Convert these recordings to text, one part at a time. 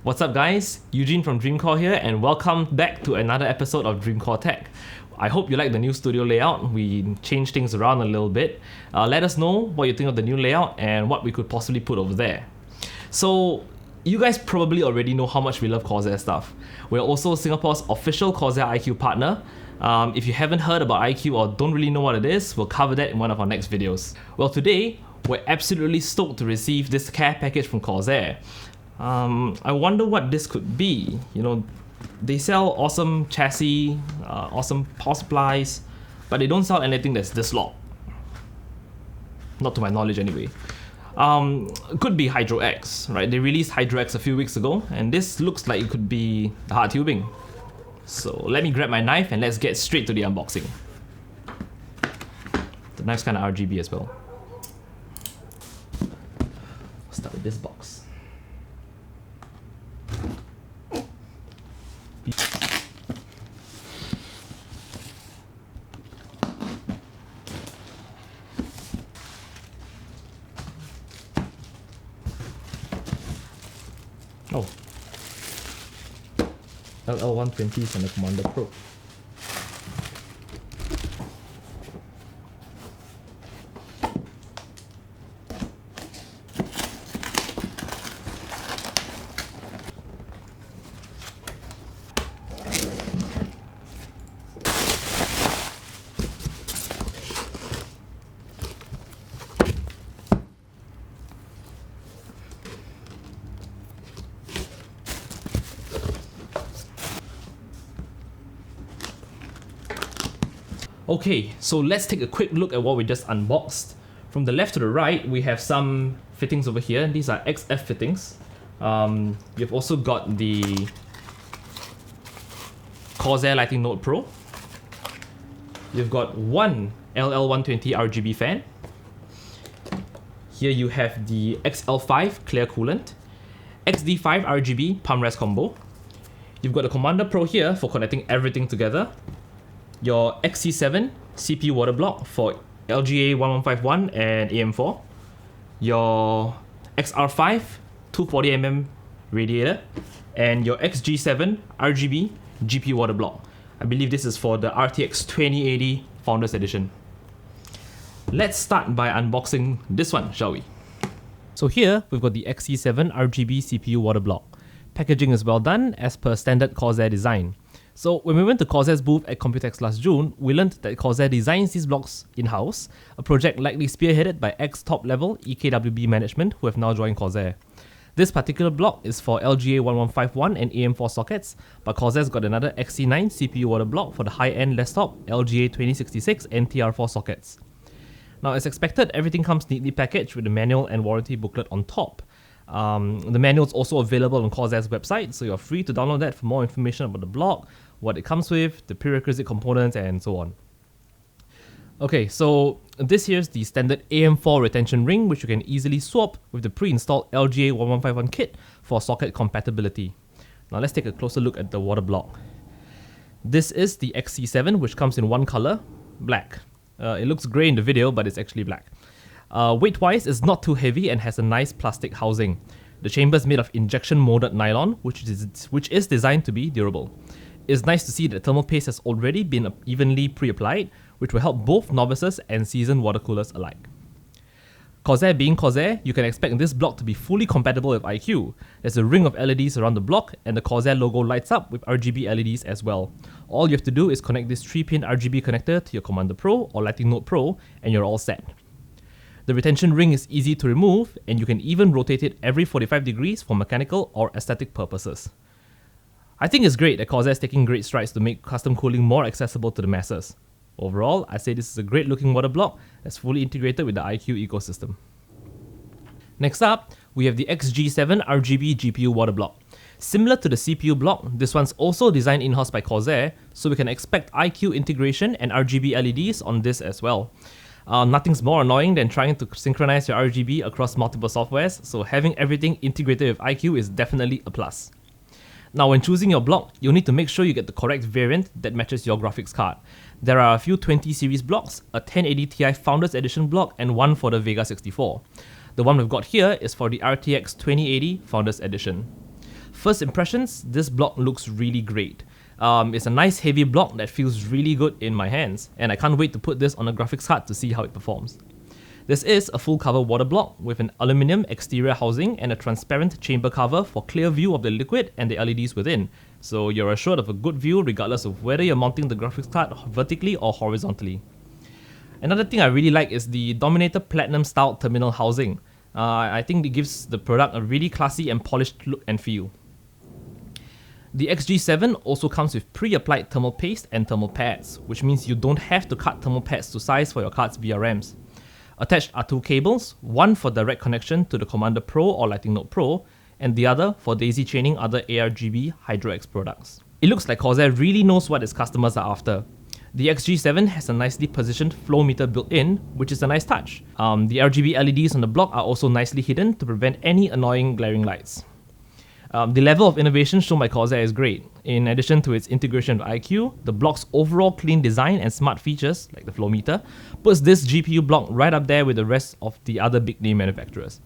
What's up guys, Eugene from Dreamcore here and welcome back to another episode of Dreamcore Tech. I hope you like the new studio layout. We changed things around a little bit. Let us know what you think of the new layout and what we could possibly put over there. So, you guys probably already know how much we love Corsair stuff. We're also Singapore's official Corsair IQ partner. If you haven't heard about IQ or don't really know what it is, we'll cover that in one of our next videos. Well, today, we're absolutely stoked to receive this care package from Corsair. I wonder what this could be. You know, they sell awesome chassis, awesome power supplies, but they don't sell anything that's this long. Not to my knowledge anyway. Could be Hydro X, right? They released Hydro X a few weeks ago, and this looks like it could be the hard tubing. So let me grab my knife and let's get straight to the unboxing. The knife's kind of RGB as well. We'll start with this box. Oh, LL120s and the Commander Pro. Okay, so let's take a quick look at what we just unboxed. From the left to the right, we have some fittings over here. These are XF fittings. You've also got the Corsair Lighting Note Pro. You've got one LL120 RGB fan. Here you have the XL5 clear coolant, XD5 RGB pump rest combo. You've got the Commander Pro here for connecting everything together. Your XG7 CPU water block for LGA 1151 and AM4. Your XR5 240mm radiator. And your XG7 RGB GPU water block. I believe this is for the RTX 2080 Founders Edition. Let's start by unboxing this one, shall we? So here, we've got the XG7 RGB CPU water block. Packaging is well done as per standard Corsair design. So when we went to Corsair's booth at Computex last June, we learned that Corsair designs these blocks in-house, a project likely spearheaded by ex-top-level EKWB management who have now joined Corsair. This particular block is for LGA 1151 and AM4 sockets, but Corsair's got another XC9 CPU water block for the high-end desktop LGA 2066 and TR4 sockets. Now as expected, everything comes neatly packaged with the manual and warranty booklet on top. The manual is also available on Corsair's website, so you're free to download that for more information about the block, what it comes with, the prerequisite components, and so on. Okay, so this here's the standard AM4 retention ring, which you can easily swap with the pre-installed LGA 1151 kit for socket compatibility. Now let's take a closer look at the water block. This is the XC7, which comes in one color, black. It looks grey in the video, but it's actually black. Weight-wise, it's not too heavy and has a nice plastic housing. The chamber is made of injection-molded nylon, which is designed to be durable. It's nice to see that thermal paste has already been evenly pre-applied, which will help both novices and seasoned water coolers alike. Corsair being Corsair, you can expect this block to be fully compatible with IQ. There's a ring of LEDs around the block, and the Corsair logo lights up with RGB LEDs as well. All you have to do is connect this 3-pin RGB connector to your Commander Pro or Lighting Note Pro, and you're all set. The retention ring is easy to remove, and you can even rotate it every 45 degrees for mechanical or aesthetic purposes. I think it's great that Corsair is taking great strides to make custom cooling more accessible to the masses. Overall, I say this is a great looking water block that's fully integrated with the IQ ecosystem. Next up, we have the XG7 RGB GPU water block. Similar to the CPU block, this one's also designed in-house by Corsair, so we can expect IQ integration and RGB LEDs on this as well. Nothing's more annoying than trying to synchronize your RGB across multiple softwares, so having everything integrated with IQ is definitely a plus. Now when choosing your block, you'll need to make sure you get the correct variant that matches your graphics card. There are a few 20 series blocks, a 1080 Ti Founders Edition block, and one for the Vega 64. The one we've got here is for the RTX 2080 Founders Edition. First impressions, this block looks really great. It's a nice heavy block that feels really good in my hands, and I can't wait to put this on a graphics card to see how it performs. This is a full cover water block with an aluminium exterior housing and a transparent chamber cover for clear view of the liquid and the LEDs within, so you're assured of a good view regardless of whether you're mounting the graphics card vertically or horizontally. Another thing I really like is the Dominator Platinum style terminal housing. I think it gives the product a really classy and polished look and feel. The XG7 also comes with pre-applied thermal paste and thermal pads, which means you don't have to cut thermal pads to size for your card's VRMs. Attached are two cables, one for direct connection to the Commander Pro or Lightning Note Pro, and the other for daisy chaining other ARGB Hydro X products. It looks like Corsair really knows what its customers are after. The XG7 has a nicely positioned flow meter built in, which is a nice touch. The RGB LEDs on the block are also nicely hidden to prevent any annoying glaring lights. The level of innovation shown by Corsair is great. In addition to its integration with IQ, the block's overall clean design and smart features, like the flow meter, puts this GPU block right up there with the rest of the other big name manufacturers.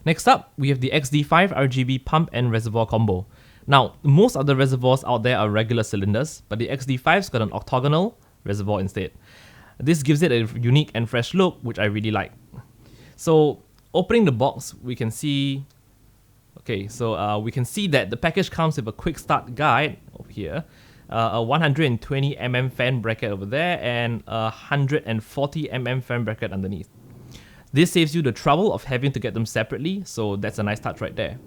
Next up, we have the XD5 RGB pump and reservoir combo. Now, most other reservoirs out there are regular cylinders, but the XD5's got an octagonal reservoir instead. This gives it a unique and fresh look, which I really like. So, opening the box, we can see that the package comes with a quick start guide over here, a 120mm fan bracket over there, and a 140mm fan bracket underneath. This saves you the trouble of having to get them separately, so that's a nice touch right there.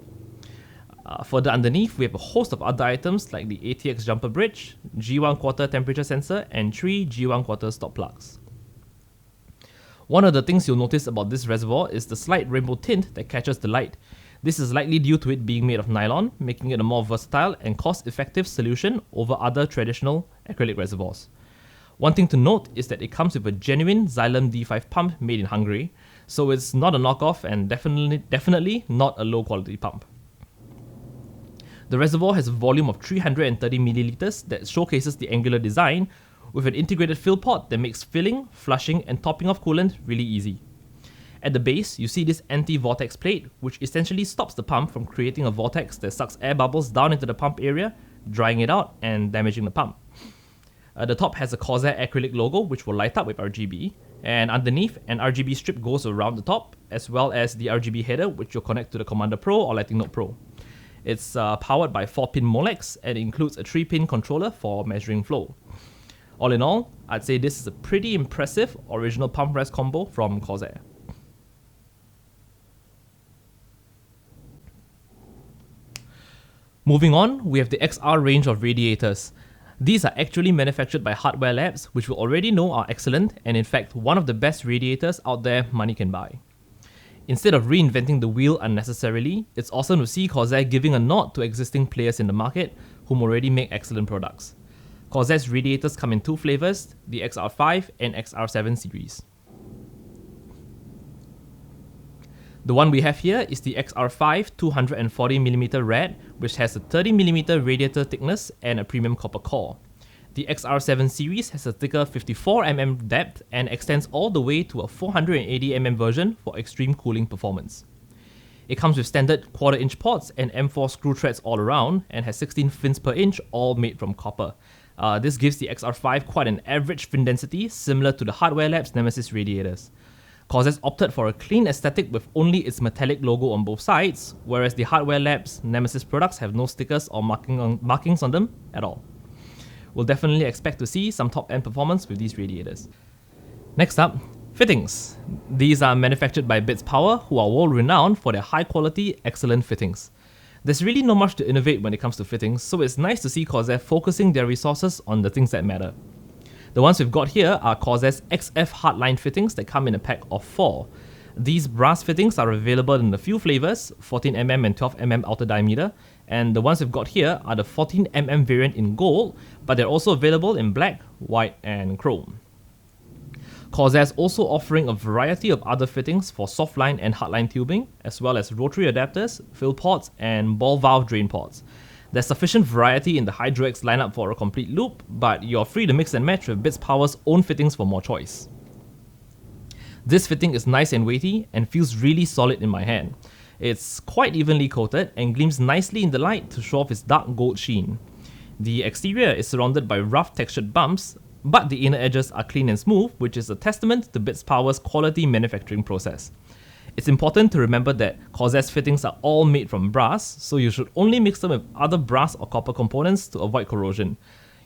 Further underneath, we have a host of other items like the ATX jumper bridge, G1/4 temperature sensor, and 3 G1/4 stop plugs. One of the things you'll notice about this reservoir is the slight rainbow tint that catches the light. This is likely due to it being made of nylon, making it a more versatile and cost-effective solution over other traditional acrylic reservoirs. One thing to note is that it comes with a genuine Xylem D5 pump made in Hungary, so it's not a knockoff and definitely not a low-quality pump. The reservoir has a volume of 330 milliliters that showcases the angular design, with an integrated fill port that makes filling, flushing, and topping off coolant really easy. At the base, you see this anti-vortex plate, which essentially stops the pump from creating a vortex that sucks air bubbles down into the pump area, drying it out and damaging the pump. The top has a Corsair acrylic logo, which will light up with RGB, and underneath, an RGB strip goes around the top, as well as the RGB header, which you'll connect to the Commander Pro or Lightning Note Pro. It's powered by 4-pin Molex and includes a 3-pin controller for measuring flow. All in all, I'd say this is a pretty impressive original pump rest combo from Corsair. Moving on, we have the XR range of radiators. These are actually manufactured by Hardware Labs, which we already know are excellent and in fact one of the best radiators out there money can buy. Instead of reinventing the wheel unnecessarily, it's awesome to see Corsair giving a nod to existing players in the market whom already make excellent products. Corsair's radiators come in two flavors, the XR5 and XR7 series. The one we have here is the XR5 240mm rad, which has a 30mm radiator thickness and a premium copper core. The XR7 series has a thicker 54mm depth and extends all the way to a 480mm version for extreme cooling performance. It comes with standard 1/4 inch ports and M4 screw threads all around and has 16 fins per inch, all made from copper. This gives the XR5 quite an average fin density, similar to the Hardware Labs Nemesis radiators. Corsair's opted for a clean aesthetic with only its metallic logo on both sides, whereas the Hardware Labs Nemesis products have no stickers or markings on them at all. We'll definitely expect to see some top-end performance with these radiators. Next up, fittings. These are manufactured by Bits Power, who are world-renowned for their high-quality, excellent fittings. There's really not much to innovate when it comes to fittings, so it's nice to see Corsair focusing their resources on the things that matter. The ones we've got here are Corsair's XF hardline fittings that come in a pack of 4. These brass fittings are available in a few flavors, 14mm and 12mm outer diameter, and the ones we've got here are the 14mm variant in gold, but they're also available in black, white, and chrome. Corsair is also offering a variety of other fittings for softline and hardline tubing, as well as rotary adapters, fill ports, and ball valve drain ports. There's sufficient variety in the Hydro X lineup for a complete loop, but you're free to mix and match with Bits Power's own fittings for more choice. This fitting is nice and weighty and feels really solid in my hand. It's quite evenly coated and gleams nicely in the light to show off its dark gold sheen. The exterior is surrounded by rough textured bumps, but the inner edges are clean and smooth, which is a testament to Bits Power's quality manufacturing process. It's important to remember that Corsair's fittings are all made from brass, so you should only mix them with other brass or copper components to avoid corrosion.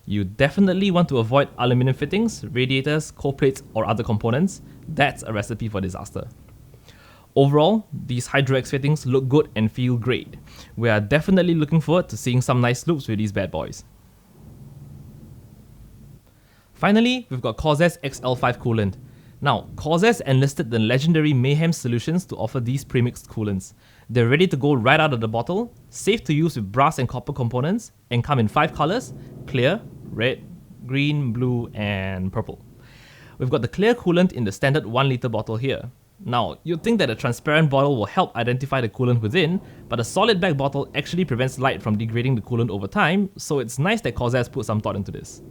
You definitely want to avoid aluminum fittings, radiators, cold plates, or other components. That's a recipe for disaster. Overall, these Hydro X fittings look good and feel great. We are definitely looking forward to seeing some nice loops with these bad boys. Finally, we've got Corsair's XL5 coolant. Now, Corsair's enlisted the legendary Mayhem solutions to offer these premixed coolants. They're ready to go right out of the bottle, safe to use with brass and copper components, and come in 5 colors: clear, red, green, blue, and purple. We've got the clear coolant in the standard 1 liter bottle here. Now, you'd think that a transparent bottle will help identify the coolant within, but a solid back bottle actually prevents light from degrading the coolant over time, so it's nice that Corsair's put some thought into this.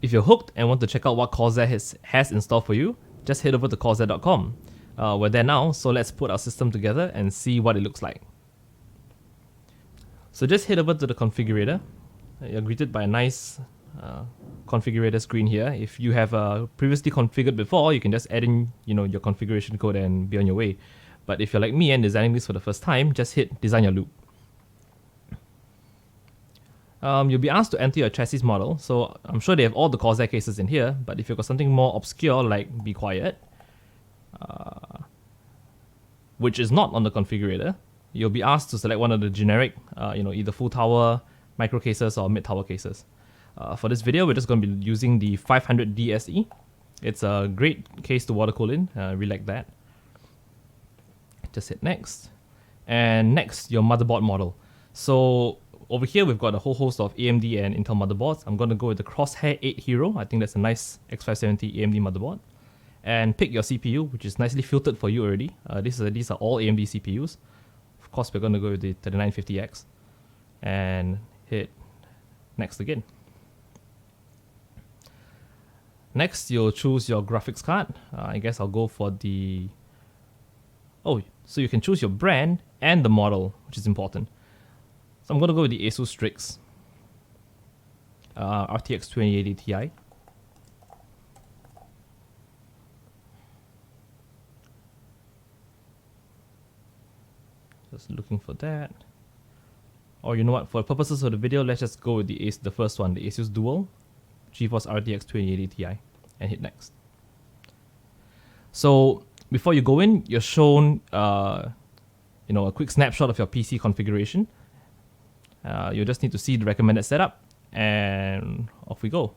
If you're hooked and want to check out what Corsair has in store for you, just head over to Corsair.com. We're there now, so let's put our system together and see what it looks like. So just head over to the configurator. You're greeted by a nice configurator screen here. If you have previously configured before, you can just add in your configuration code and be on your way. But if you're like me and designing this for the first time, just hit design your loop. You'll be asked to enter your chassis model, so I'm sure they have all the Corsair cases in here, but if you've got something more obscure like Be Quiet, which is not on the configurator, you'll be asked to select one of the generic, either full tower, micro cases, or mid tower cases. For this video, we're just going to be using the 500 DSE. It's a great case to water cool in, really like that. Just hit next. And next, your motherboard model. So over here, we've got a whole host of AMD and Intel motherboards. I'm going to go with the Crosshair 8 Hero. I think that's a nice X570 AMD motherboard. And pick your CPU, which is nicely filtered for you already. These are all AMD CPUs. Of course, we're going to go with the 3950X. And hit next again. Next, you'll choose your graphics card. I guess I'll go for the... Oh, so you can choose your brand and the model, which is important. So I'm going to go with the ASUS Strix RTX 2080 Ti. Just looking for that. Or you know what, for the purposes of the video, let's just go with the first one, the ASUS Dual GeForce RTX 2080 Ti, and hit next. So before you go in, you're shown a quick snapshot of your PC configuration. You just need to see the recommended setup, and off we go.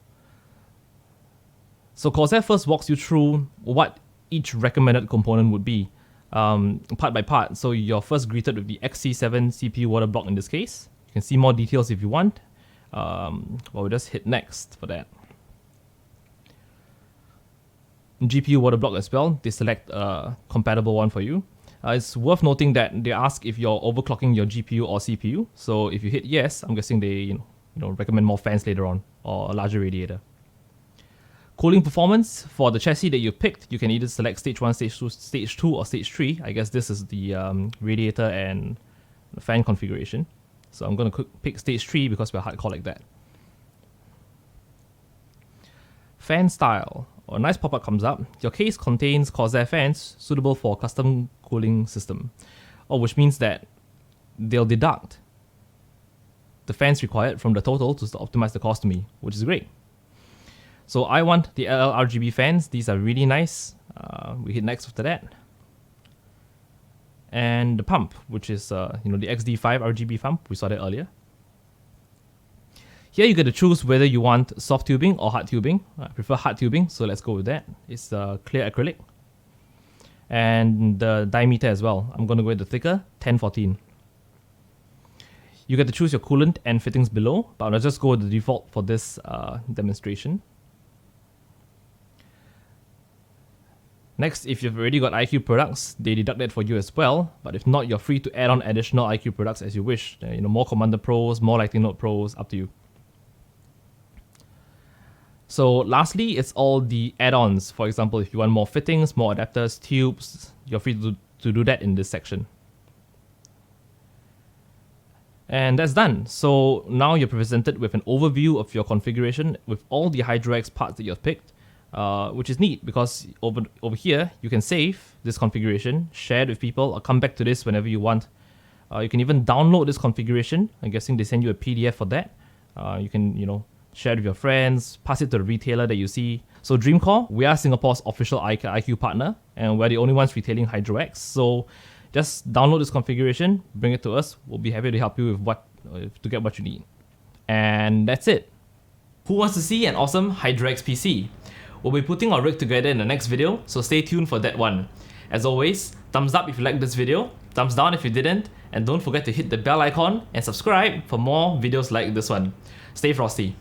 So Corsair first walks you through what each recommended component would be, part by part. So you're first greeted with the XG7 CPU water block in this case. You can see more details if you want. We'll just hit next for that. GPU water block as well. They select a compatible one for you. It's worth noting that they ask if you're overclocking your GPU or CPU. So if you hit yes, I'm guessing they recommend more fans later on or a larger radiator. Cooling performance for the chassis that you picked, you can either select stage 1, stage 2, or stage 3. I guess this is the radiator and the fan configuration. So I'm going to pick stage 3 because we're hardcore like that. Fan style. A nice pop-up comes up. Your case contains Corsair fans suitable for custom cooling system, which means that they'll deduct the fans required from the total to optimize the cost to me, which is great. So I want the LL-RGB fans. These are really nice. We hit next after that. And the pump, which is the XD5 RGB pump. We saw that earlier. Here you get to choose whether you want soft tubing or hard tubing. I prefer hard tubing, so let's go with that. It's clear acrylic. And the diameter as well. I'm going to go with the thicker 1014. You get to choose your coolant and fittings below, but I'll just go with the default for this demonstration. Next, if you've already got IQ products, they deduct that for you as well. But if not, you're free to add on additional IQ products as you wish. More Commander Pros, more Lightning Node Pros, up to you. So lastly, it's all the add-ons. For example, if you want more fittings, more adapters, tubes, you're free to do that in this section. And that's done. So now you're presented with an overview of your configuration with all the Hydro X parts that you've picked, which is neat because over here, you can save this configuration, share it with people, or come back to this whenever you want. You can even download this configuration. I'm guessing they send you a PDF for that. You can, share it with your friends, pass it to the retailer that you see. So Dreamcore, we are Singapore's official IQ partner, and we're the only ones retailing Hydro X. So just download this configuration, bring it to us. We'll be happy to help you with to get what you need. And that's it. Who wants to see an awesome Hydro X PC? We'll be putting our rig together in the next video, so stay tuned for that one. As always, thumbs up if you liked this video, thumbs down if you didn't, and don't forget to hit the bell icon and subscribe for more videos like this one. Stay frosty.